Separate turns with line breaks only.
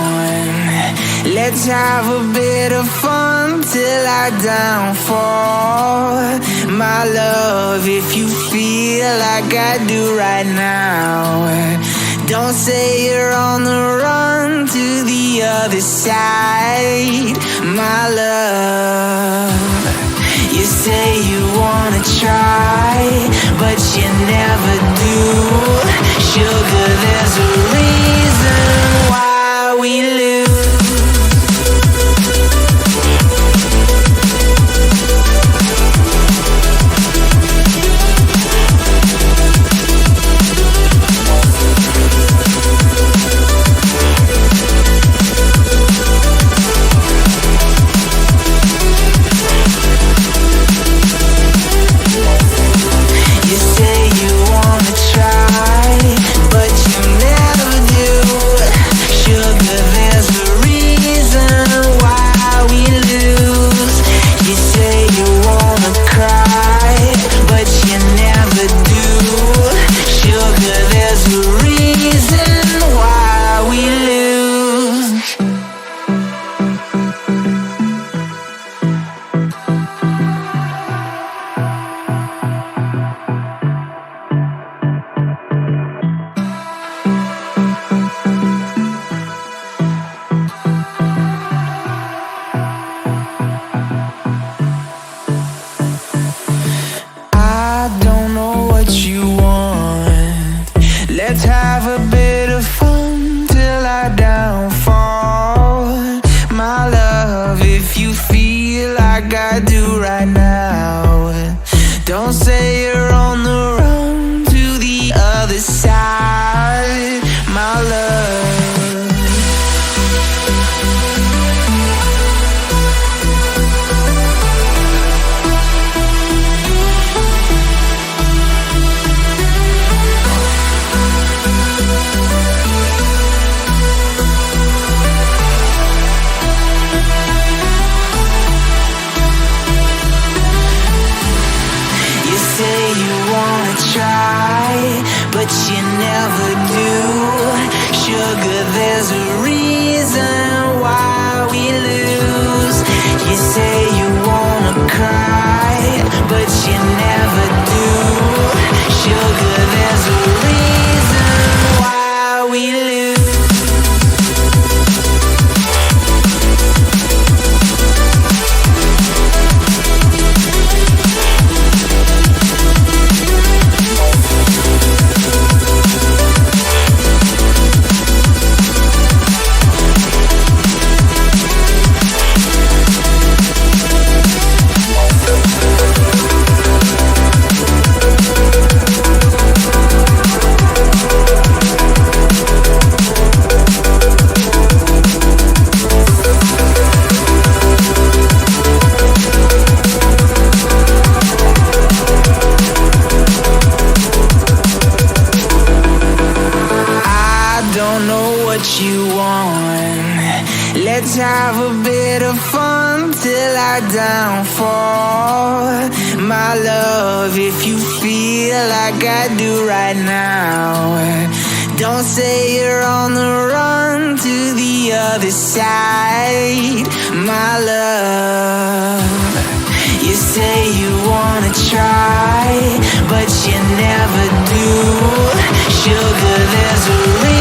want. Let's have a bit of fun till I downfall. My love, if you feel like I do right now, don't say you're on the run to the other side. My love, you say you wanna try, but you never do. Sugar, there's a reason why we lose. Let's have a bit of fun till I downfall. My love, if you feel like I do right now, don't say you're on the run to the other side. My love, but you never do. Sugar, there's a reason why we lose. You say you wanna cry, but you never do. Sugar, there's a reason why we lose. You want. Let's have a bit of fun till I downfall. My love, if you feel like I do right now, don't say you're on the run to the other side. My love, you say you wanna try, but you never do. Sugar, there's a reason